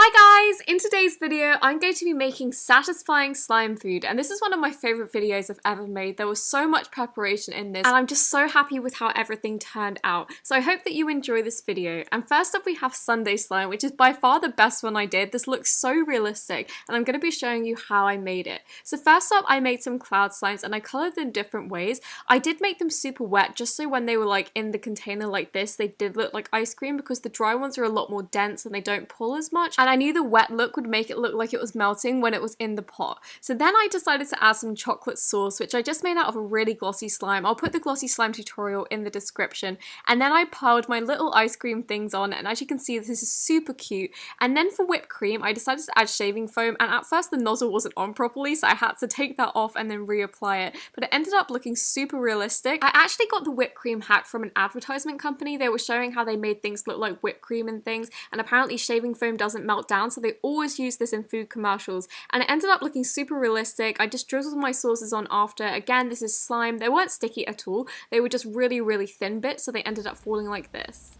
Hi guys! In today's video I'm going to be making satisfying slime food, and this is one of my favourite videos I've ever made. There was so much preparation in this and I'm just so happy with how everything turned out. So I hope that you enjoy this video. And first up we have Sunday slime, which is by far the best one I did. This looks so realistic and I'm going to be showing you how I made it. So first up I made some cloud slimes and I coloured them different ways. I did make them super wet just so when they were like in the container like this they did look like ice cream, because the dry ones are a lot more dense and they don't pull as much. And I knew the wet look would make it look like it was melting when it was in the pot. So then I decided to add some chocolate sauce, which I just made out of a really glossy slime. I'll put the glossy slime tutorial in the description. And then I piled my little ice cream things on, and as you can see this is super cute. And then for whipped cream I decided to add shaving foam, and at first the nozzle wasn't on properly so I had to take that off and then reapply it, but it ended up looking super realistic. I actually got the whipped cream hack from an advertisement company. They were showing how they made things look like whipped cream and things, and apparently shaving foam doesn't melt down, so they always use this in food commercials, and it ended up looking super realistic. I just drizzled my sauces on after. Again, this is slime. They weren't sticky at all. They were just really thin bits, so they ended up falling like this.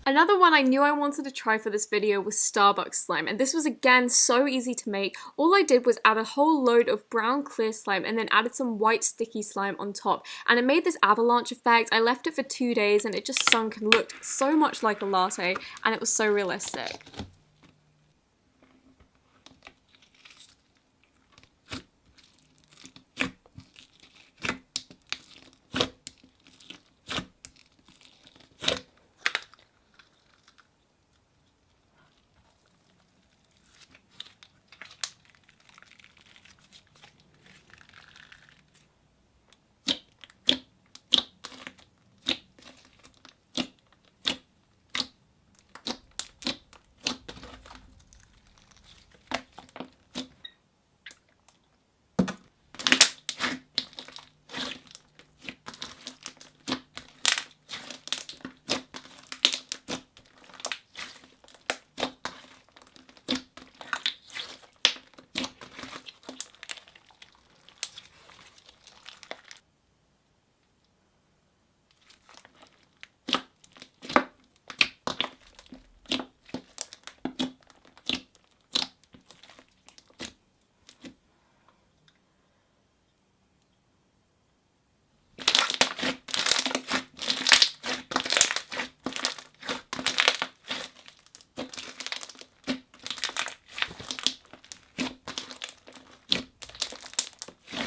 Another one I knew I wanted to try for this video was Starbucks slime, and this was again so easy to make. All I did was add a whole load of brown clear slime and then added some white sticky slime on top, and it made this avalanche effect. I left it for 2 days and it just sunk and looked so much like a latte, and it was so realistic.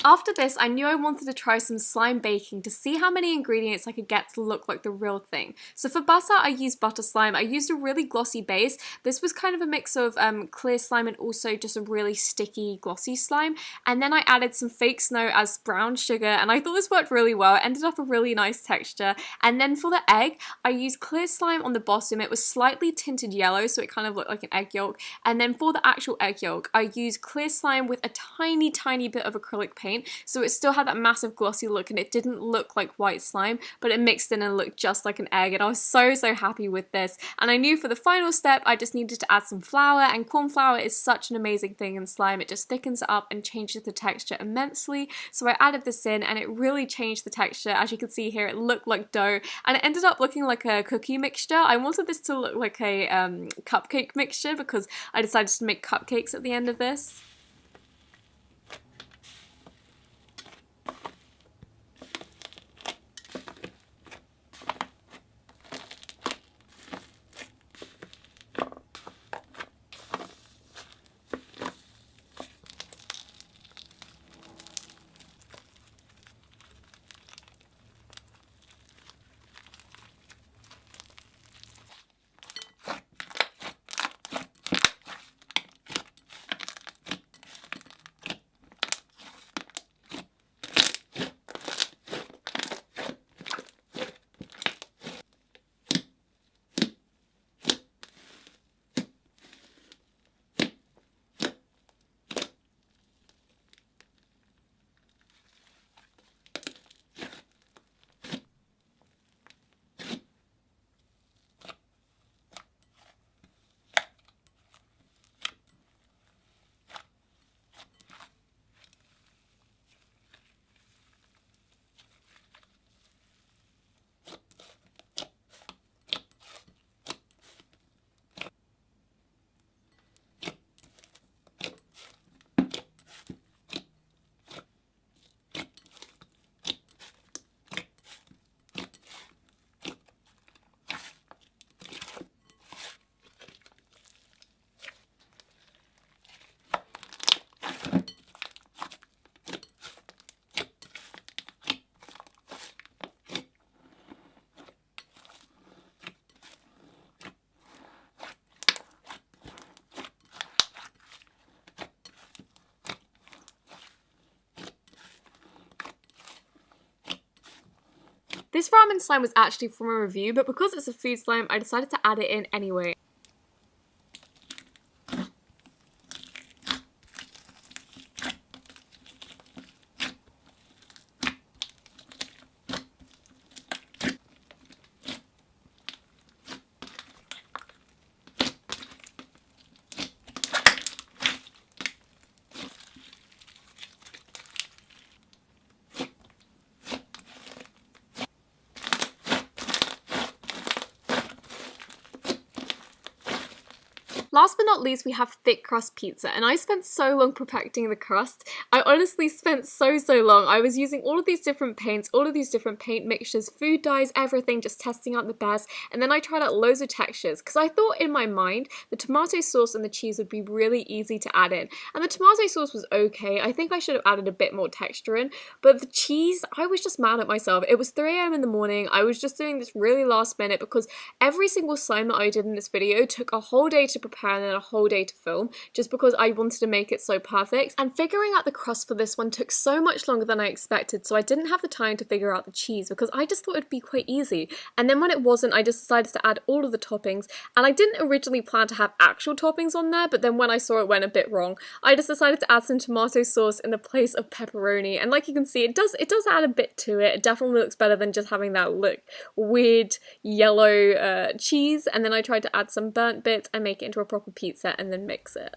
After this, I knew I wanted to try some slime baking to see how many ingredients I could get to look like the real thing. So for butter, I used butter slime. I used a really glossy base. This was kind of a mix of clear slime and also just a really sticky, glossy slime. And then I added some fake snow as brown sugar, and I thought this worked really well. It ended up a really nice texture. And then for the egg, I used clear slime on the bottom. It was slightly tinted yellow, so it kind of looked like an egg yolk. And then for the actual egg yolk, I used clear slime with a tiny bit of acrylic paint. paint, so it still had that massive glossy look and it didn't look like white slime, but it mixed in and looked just like an egg, and I was so happy with this. And I knew for the final step I just needed to add some flour, and corn flour is such an amazing thing in slime. It just thickens it up and changes the texture immensely. So I added this in and it really changed the texture. As you can see here, it looked like dough and it ended up looking like a cookie mixture. I wanted this to look like a cupcake mixture because I decided to make cupcakes at the end of this. This ramen slime was actually from a review, but because it's a food slime, I decided to add it in anyway. Last but not least, we have thick crust pizza, and I spent so long perfecting the crust. I honestly spent so long. I was using all of these different paints, all of these different paint mixtures, food dyes, everything, just testing out the best, and then I tried out loads of textures, because I thought in my mind the tomato sauce and the cheese would be really easy to add in, and the tomato sauce was okay. I think I should have added a bit more texture in, but the cheese, I was just mad at myself. It was 3 AM in the morning, I was just doing this really last minute, because every single slime that I did in this video took a whole day to prepare and then a whole day to film, just because I wanted to make it so perfect. And figuring out the crust for this one took so much longer than I expected, so I didn't have the time to figure out the cheese because I just thought it'd be quite easy. And then when it wasn't, I just decided to add all of the toppings, and I didn't originally plan to have actual toppings on there, but then when I saw it went a bit wrong, I just decided to add some tomato sauce in the place of pepperoni, and like you can see, it does add a bit to it. It definitely looks better than just having that look weird yellow cheese. And then I tried to add some burnt bits and make it into a proper pizza and then mix it.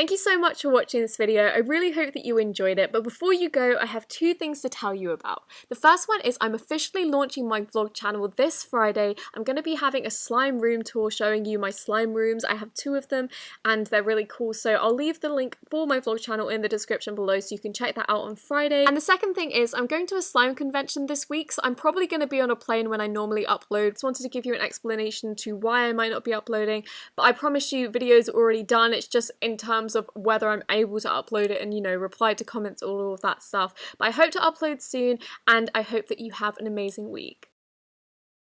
Thank you so much for watching this video. I really hope that you enjoyed it, but before you go, I have two things to tell you about. The first one is I'm officially launching my vlog channel this Friday. I'm going to be having a slime room tour showing you my slime rooms. I have 2 of them and they're really cool, so I'll leave the link for my vlog channel in the description below so you can check that out on Friday. And the second thing is I'm going to a slime convention this week, so I'm probably going to be on a plane when I normally upload. Just wanted to give you an explanation to why I might not be uploading, but I promise you videos are already done. It's just in terms of whether I'm able to upload it and, you know, reply to comments, all of that stuff. But I hope to upload soon, and I hope that you have an amazing week.